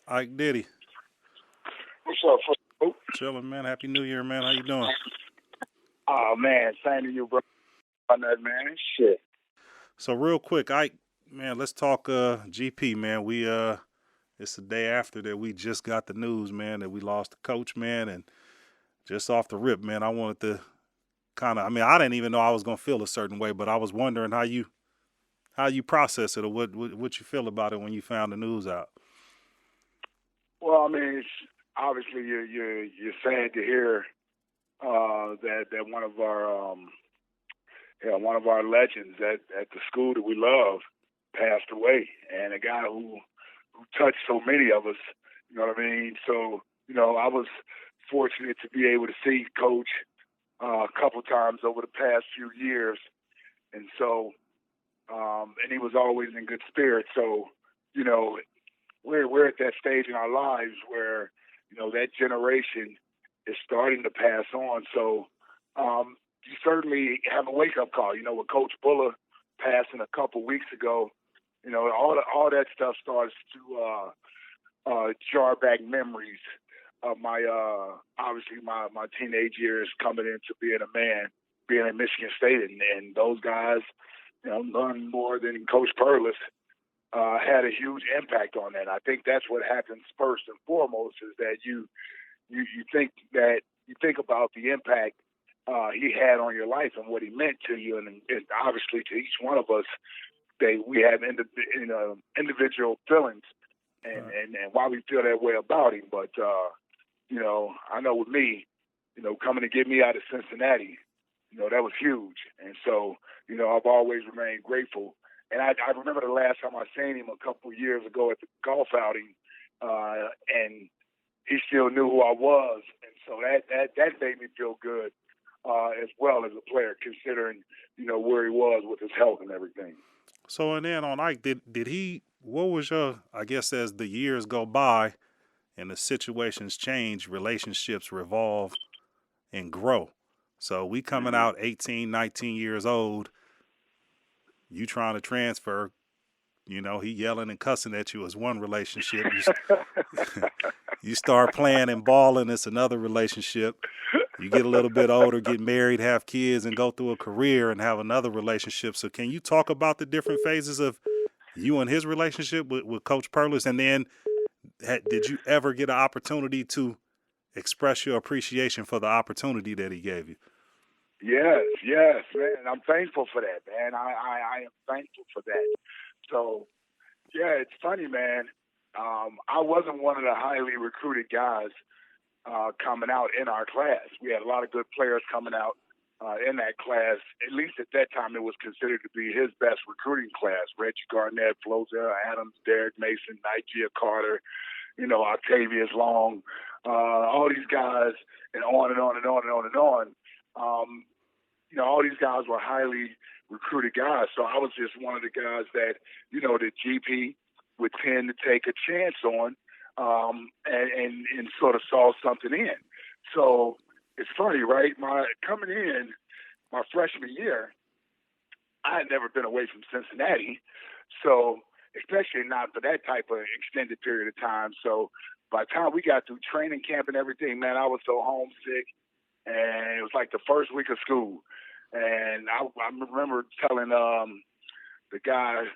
Ike Diddy. What's up, folks? Chilling, man. Happy New Year, man. How you doing? Oh, man, same to you, bro. On that, man. Shit. So real quick, Ike, man, let's talk GP, man. It's the day after that we just got the news, man, that we lost the coach, man, and just off the rip, man, I wanted to I didn't even know I was gonna feel a certain way, but I was wondering how you process it or what you feel about it when you found the news out. Well, I mean, obviously you're sad to hear that one of our legends at the school that we love passed away, and a guy who touched so many of us. You know what I mean? So I was fortunate to be able to see Coach a couple times over the past few years, and so and he was always in good spirits. So we're at that stage in our lives where that generation is starting to pass on. So you certainly have a wake up call. With Coach Buller passing a couple weeks ago, all that stuff starts to jar back memories of my obviously my teenage years coming into being a man, being in Michigan State, and those guys, none more than Coach Perles had a huge impact on that. I think that's what happens first and foremost is that you think about the impact he had on your life and what he meant to you, and obviously to each one of us, we have individual feelings and why we feel that way about him. But I know with me, coming to get me out of Cincinnati, that was huge, and so I've always remained grateful. And I remember the last time I seen him a couple of years ago at the golf outing, and he still knew who I was, and so that made me feel good as well as a player, considering where he was with his health and everything. So and then on Ike, did he? What was your? I guess as the years go by, and the situations change, relationships revolve and grow. So we coming out 18, 19 years old. You trying to transfer, he yelling and cussing at you is one relationship. You start playing and balling, it's another relationship. You get a little bit older, get married, have kids, and go through a career and have another relationship. So can you talk about the different phases of you and his relationship with Coach Perles? And then did you ever get an opportunity to express your appreciation for the opportunity that he gave you? Yes, man. I'm thankful for that, man. I am thankful for that. So, yeah, it's funny, man. I wasn't one of the highly recruited guys coming out in our class. We had a lot of good players coming out in that class. At least at that time, it was considered to be his best recruiting class. Reggie Garnett, Flozell Adams, Derek Mason, Nigeria Carter, Octavius Long, all these guys, and on and on and on and on and on. All these guys were highly recruited guys. So I was just one of the guys that, the GP would tend to take a chance on and sort of saw something in. So it's funny, right? Coming in my freshman year, I had never been away from Cincinnati. So especially not for that type of extended period of time. So by the time we got through training camp and everything, man, I was so homesick. And it was like the first week of school. And I remember telling the guy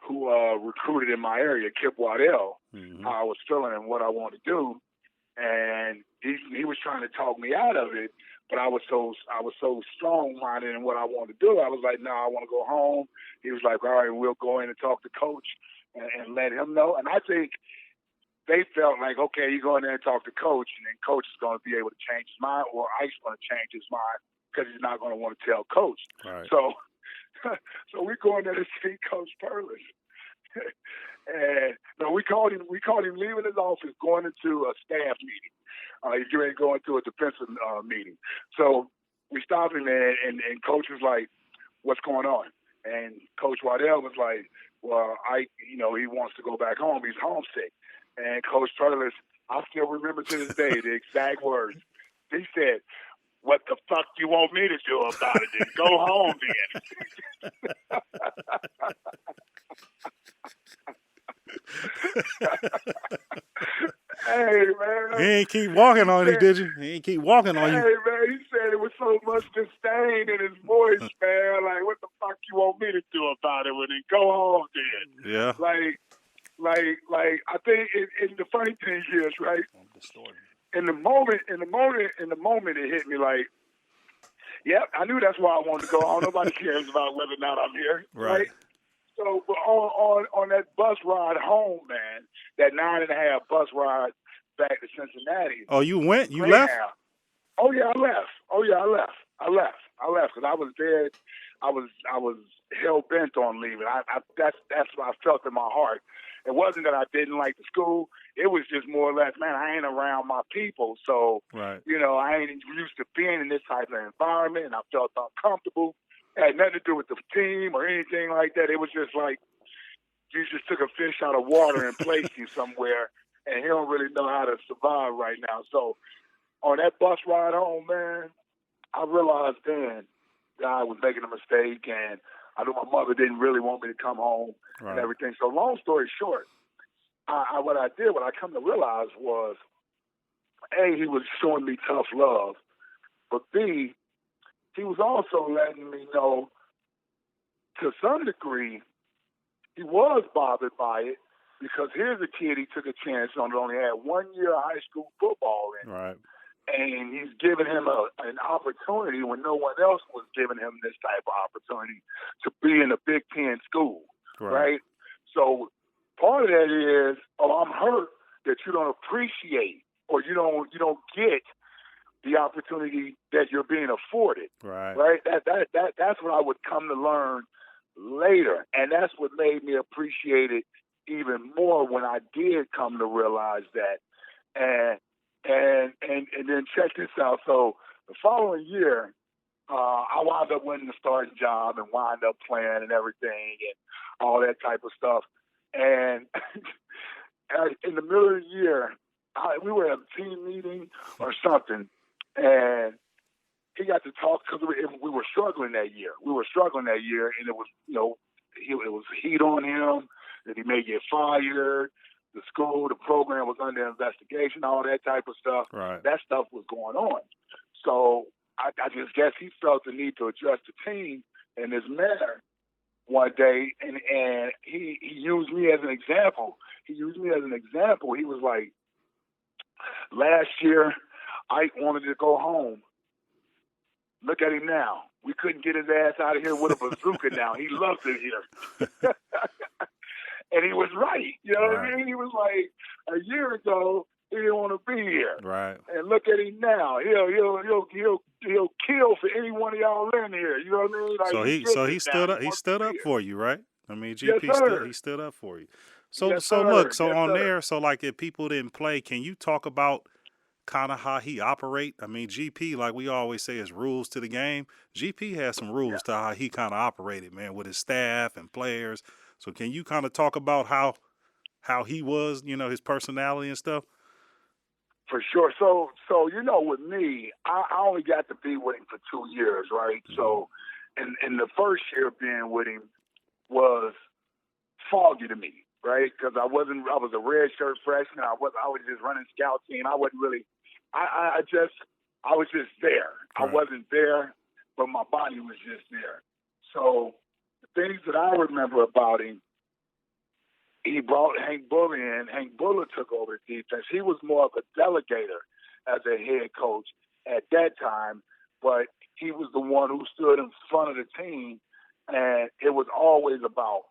who recruited in my area, Kip Waddell, how I was feeling and what I wanted to do. And he was trying to talk me out of it, but I was so strong-minded in what I wanted to do. I was like, no, I want to go home. He was like, all right, we'll go in and talk to Coach and let him know. And I think they felt like, okay, you go in there and talk to Coach, and then Coach is going to be able to change his mind, or Ike's going to change his mind because he's not going to want to tell Coach. Right. So we go in there to see Coach Perles. And we called him leaving his office, going into a staff meeting. He's getting ready to go into a defensive meeting. So we stopped him, and Coach was like, what's going on? And Coach Waddell was like, well, Ike, he wants to go back home. He's homesick. And Coach Perles, I still remember to this day the exact words. He said, what the fuck you want me to do about it? Then go home then. He man. ain't keep walking He on you, said, did you? He ain't keep walking on you. hey, man, he said it was so much disdain in his voice, man. Like, what the fuck you want me to do about it when he go home then? Yeah. Like, I think the funny thing is, right? I'm distorting. In the moment, it hit me like, yep, I knew that's why I wanted to go home. Nobody cares about whether or not I'm here, Right. So, but on that bus ride home, man, that 9.5 bus ride back to Cincinnati, Oh, you went? You left? Greyhound. Oh yeah, I left. I left because I was dead. I was hell bent on leaving. That's what I felt in my heart. It wasn't that I didn't like the school. It was just more or less, man, I ain't around my people, so Right. I ain't used to being in this type of environment, and I felt uncomfortable. It had nothing to do with the team or anything like that. It was just like you just took a fish out of water and placed him somewhere, and he don't really know how to survive right now. So on that bus ride home, man, I realized then that I was making a mistake, and I knew my mother didn't really want me to come home and everything. So long story short, what I come to realize was, A, he was showing me tough love, but B, he was also letting me know to some degree he was bothered by it because here's a kid he took a chance on that only had 1 year of high school football in. Right. And he's giving him an opportunity when no one else was giving him this type of opportunity to be in a Big Ten school, right? So part of that is, I'm hurt that you don't appreciate or you don't get the opportunity that you're being afforded, right? That's what I would come to learn later, and that's what made me appreciate it even more when I did come to realize that. And then check this out. So the following year, I wound up winning the starting job and wound up playing and everything and all that type of stuff. And in the middle of the year, we were at a team meeting or something, and he got to talk because we were struggling that year. And it was, it was heat on him that he may get fired. The school, the program was under investigation, all that type of stuff. Right. That stuff was going on. So I just guess he felt the need to adjust the team in this manner one day, and he used me as an example. He was like, last year, Ike wanted to go home. Look at him now. We couldn't get his ass out of here with a bazooka now. He loves it here. And he was right. You know what I mean? He was like, a year ago, he didn't want to be here. Right. And look at him now. He'll kill for any one of y'all in here. You know what I mean? Like, so he stood up. He stood up for you, right? I mean, GP yes, stood up for you. So yes, look. So yes, on sir. there. So like, if people didn't play, can you talk about kind of how he operate? I mean, GP, like we always say, is rules to the game. GP has some rules to how he kind of operated, man, with his staff and players. So can you kind of talk about how he was, his personality and stuff? For sure. So with me, I only got to be with him for 2 years, right? Mm-hmm. So, and the first year being with him was foggy to me, right? Because I was a redshirt freshman. I was just running scout team. I wasn't really, I was just there. Right. I wasn't there, but my body was just there. So the things that I remember about him, he brought Hank Buller in. Hank Buller took over the defense. He was more of a delegator as a head coach at that time, but he was the one who stood in front of the team, and it was always about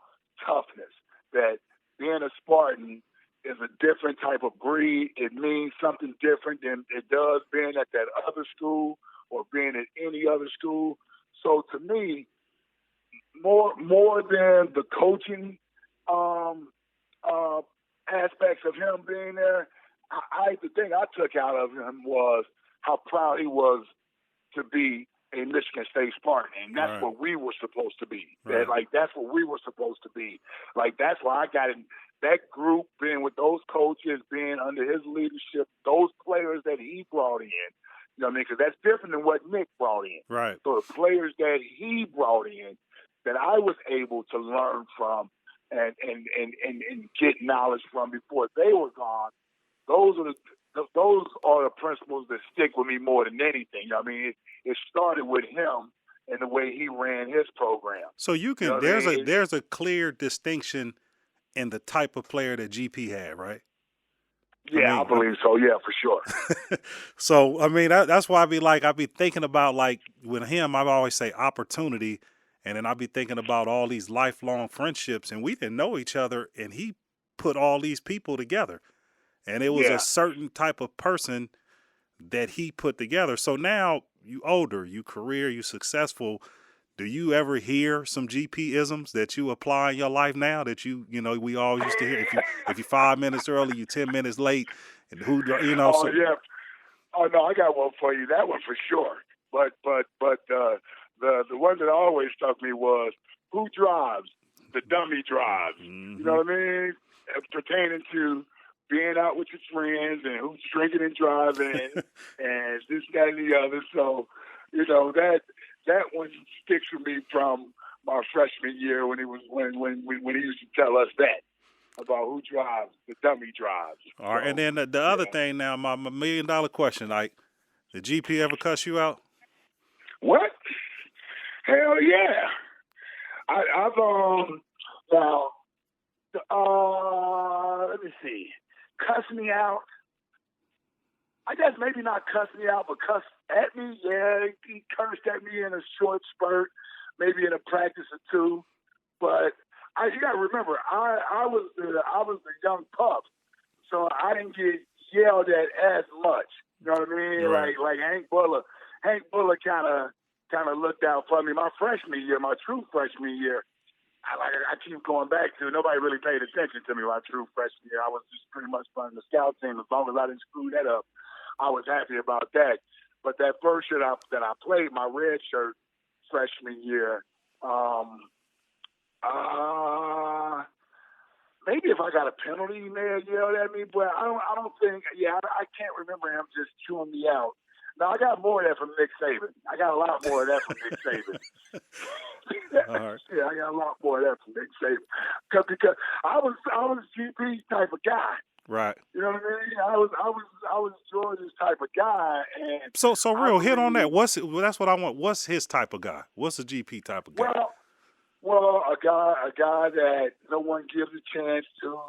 toughness, that being a Spartan is a different type of breed. It means something different than it does being at that other school or being at any other school. So to me, more than the coaching aspects of him being there, the thing I took out of him was how proud he was to be a Michigan State Spartan, and that's what we were supposed to be. Right. That's what we were supposed to be. Like, that's why I got in that group, being with those coaches, being under his leadership, those players that he brought in. You know what I mean? Because that's different than what Nick brought in. Right. So the players that he brought in, that I was able to learn from and get knowledge from before they were gone, those are those are the principles that stick with me more than anything. I mean, it started with him and the way he ran his program. So you You know can what I mean? there's a clear distinction in the type of player that GP had, right? I Yeah, I mean, believe so. Yeah, for sure. so I mean that's why I be thinking about like with him. I always say opportunity, and then I be thinking about all these lifelong friendships, and we didn't know each other, and he put all these people together, and it was a Yeah. certain type of person that he put together. So now you older, you career, you successful. Do you ever hear some GP isms that you apply in your life now that we all used to hear? If you 5 minutes early, you 10 minutes late, and Oh so yeah. Oh no, I got one for you. That one for sure. But the one that always struck me was who drives? The dummy drives. You know hmm what I mean? Pertaining to being out with your friends and who's drinking and driving and this, that, and the other. So, that one sticks with me from my freshman year when he used to tell us that about who drives, the dummy drives. all right. And So then the other yeah. thing now, my $1 million question, like, did GP ever cuss you out? What? Hell yeah. I've now let me see. Cuss me out. I guess maybe not cuss me out, but cuss at me. Yeah, he cursed at me in a short spurt, maybe in a practice or two. But you got to remember, I was the young pup, so I didn't get yelled at as much. You know what I mean? Right. Like Hank Buller kind of looked out for me. My freshman year, my true freshman year, I keep going back to. Nobody really paid attention to me my true freshman year. I was just pretty much running the scout team. As long as I didn't screw that up, I was happy about that. But that first year that I played, my red shirt freshman year, maybe if I got a penalty, he may have yelled at me. But I don't think. Yeah, I can't remember him just chewing me out. Now I got more of that from Nick Saban. I got a lot more of that from Nick Saban. All right. Yeah, I got a lot more of that from Nick Saban because I was GP type of guy. Right. You know what I mean? I was George's type of guy, and So I real hit on that. believe. That's what I want. What's his type of guy? What's a GP type of guy? Well, a guy that no one gives a chance to,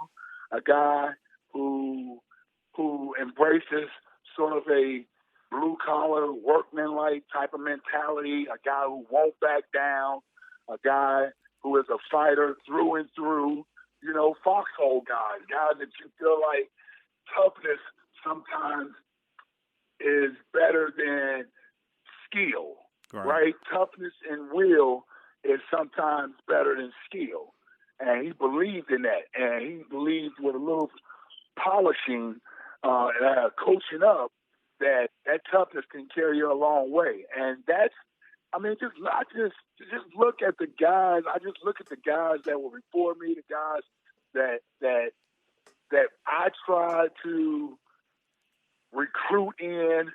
a guy who embraces sort of a blue collar workmanlike type of mentality, a guy who won't back down, a guy who is a fighter through and through. Foxhole guys that you feel like toughness sometimes is better than skill, right? Toughness and will is sometimes better than skill. And he believed in that. And he believed with a little polishing, coaching up, that toughness can carry you a long way. And that's, I mean, just look at the guys. I just look at the guys that were before me, the guys that I tried to recruit in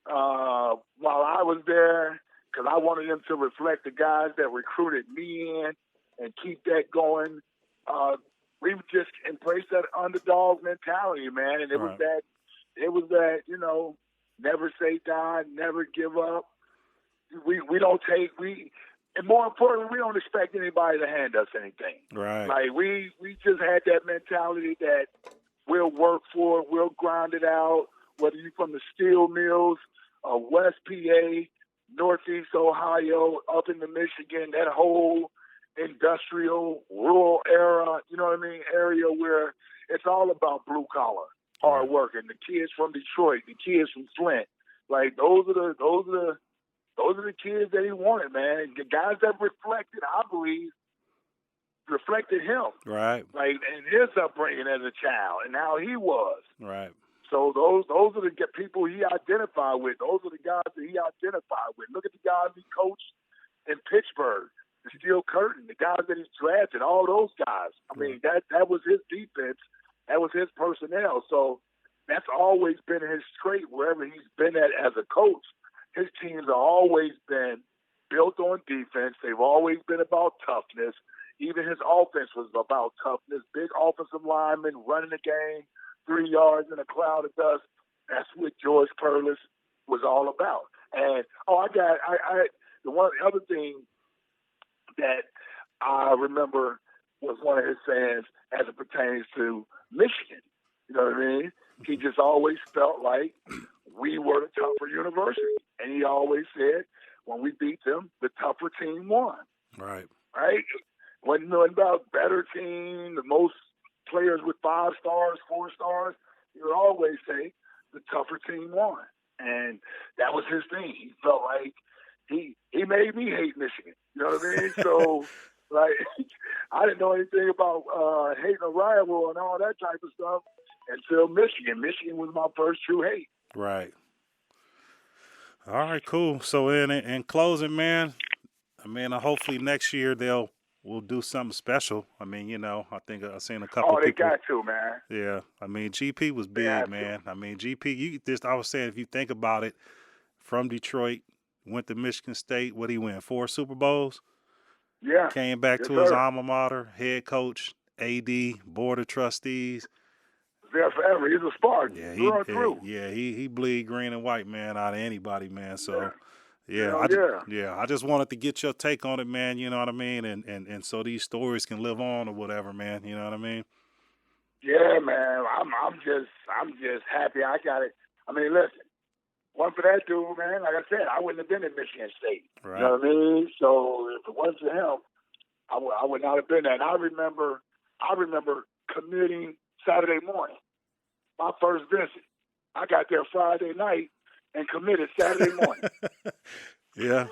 while I was there, because I wanted them to reflect the guys that recruited me in and keep that going. We just embraced that underdog mentality, man, and it was that never say die, never give up. We don't take and more importantly, we don't expect anybody to hand us anything. Right. Like we just had that mentality that we'll work for it, we'll grind it out, whether you're from the steel mills, West PA, Northeast Ohio, up into Michigan, that whole industrial, rural area where it's all about blue collar, hard work. And the kids from Detroit, the kids from Flint, like those are the kids that he wanted, man. The guys that reflected him. Right. Like in his upbringing as a child and how he was. Right. So those are the people he identified with. Those are the guys that he identified with. Look at the guys he coached in Pittsburgh, the Steel Curtain, the guys that he drafted, all those guys. I mean, that was his defense. That was his personnel. So that's always been his trait wherever he's been at as a coach. His teams have always been built on defense. They've always been about toughness. Even his offense was about toughness. Big offensive linemen running the game, 3 yards in a cloud of dust. That's what George Perles was all about. And the other thing that I remember was one of his sayings as it pertains to Michigan. You know what I mean? He just always felt like we were the tougher university. And he always said, when we beat them, the tougher team won. Right. Right? Wasn't nothing about better team, the most players with 5 stars, 4 stars. He would always say the tougher team won. And that was his thing. He felt like he made me hate Michigan. You know what I mean? So, like, I didn't know anything about hating a rival and all that type of stuff until Michigan. Michigan was my first true hate. Right. All right, cool. So in closing, man, I mean, hopefully next year we'll do something special. I mean, you know, I think I've seen a couple Oh, they people. got to, man. Yeah, I mean, GP was They big, have man. to. I mean, I was saying, if you think about it, from Detroit, went to Michigan State. What he win? 4 Super Bowls. Yeah. Came back Yes, to his sir. alma mater, head coach, AD, board of trustees. There forever. He's a Spartan Yeah, through and through. he bleed green and white, man, out of anybody, man. Yeah. So yeah, Hell yeah. I just wanted to get your take on it, man. You know what I mean, and so these stories can live on or whatever, man. You know what I mean? Yeah, man. I'm just happy I got it. I mean, listen, one for that dude, man. Like I said, I wouldn't have been in Michigan State. Right. You know what I mean? So if it wasn't for him, I would not have been there. And I remember commuting Saturday morning. My first visit. I got there Friday night and committed Saturday morning. Yeah.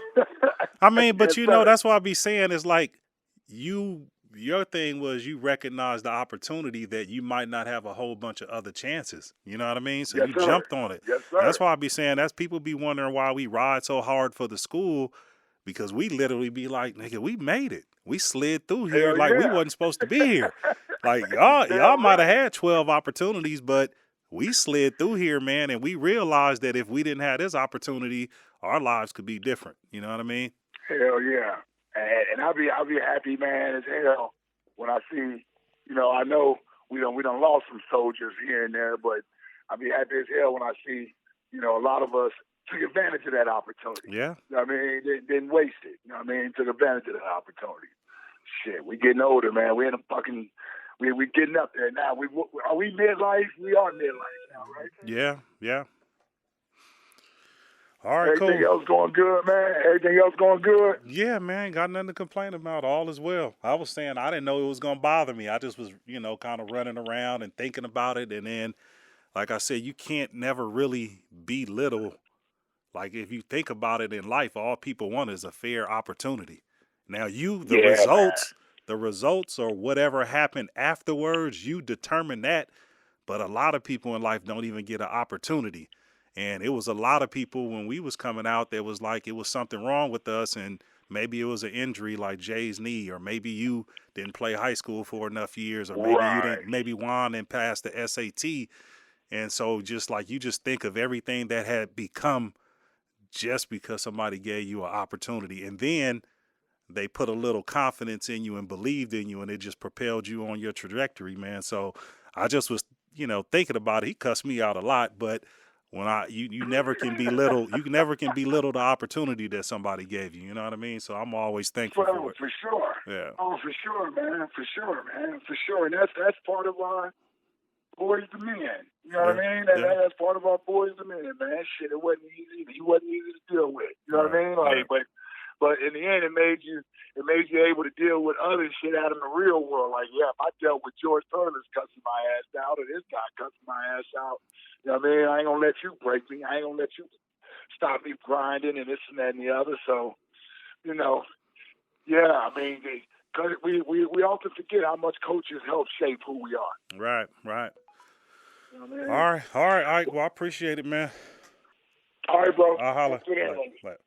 I mean, but Yes, you know, sir. that's what I be saying is like your thing was you recognize the opportunity that you might not have a whole bunch of other chances. You know what I mean? So Yes, you sir. jumped on it. Yes, sir. That's why I be saying that's people be wondering why we ride so hard for the school, because we literally be like, nigga, we made it. We slid through here Hell like we yeah. wasn't supposed to be here. Like y'all might have had 12 opportunities, but we slid through here, man, and we realized that if we didn't have this opportunity, our lives could be different. You know what I mean? Hell yeah. And I'll be happy, man, as hell when I see, you know, I know we done lost some soldiers here and there, but I'll be happy as hell when I see, you know, a lot of us took advantage of that opportunity. Yeah. You know what I mean? Didn't waste it. You know what I mean? Took advantage of that opportunity. Shit, we getting older, man. We in a fucking we getting up there now. Are we midlife? We are midlife now, right? Yeah, yeah. All right, Everything cool. else going good, man. Everything else going good. Yeah, man, got nothing to complain about. All is well. I was saying I didn't know it was gonna bother me. I just was, you know, kind of running around and thinking about it, and then, like I said, you can't never really belittle. Like if you think about it in life, all people want is a fair opportunity. Now the Yeah, man. results or whatever happened afterwards, you determine that. But a lot of people in life don't even get an opportunity. And it was a lot of people when we was coming out that was like it was something wrong with us, and maybe it was an injury like Jay's knee, or maybe you didn't play high school for enough years, or maybe you Right. didn't, maybe Juan didn't pass the SAT. And so just like you just think of everything that had become just because somebody gave you an opportunity, and then they put a little confidence in you and believed in you, and it just propelled you on your trajectory, man. So I just was, you know, thinking about it. He cussed me out a lot, but when you never can belittle, the opportunity that somebody gave you. You know what I mean? So I'm always thankful for it. For sure. Yeah. Oh, for sure, man. For sure, man. For sure. And that's part of our boys to men. You know what I mean? That's part of our boys to men, man. Shit, it wasn't easy. He wasn't easy to deal with. You know what I mean? Like, but in the end, it made you able to deal with other shit out in the real world. Like, yeah, if I dealt with George Perles cussing my ass out, or this guy cussing my ass out, you know what I mean? I ain't gonna let you break me. I ain't gonna let you stop me grinding and this and that and the other. So, you know, yeah, I mean, because we often forget how much coaches help shape who we are. Right, right. You know what I mean? All right, Ike. Well, I appreciate it, man. All right, bro. I'll holler. Let's get in on it. Bye.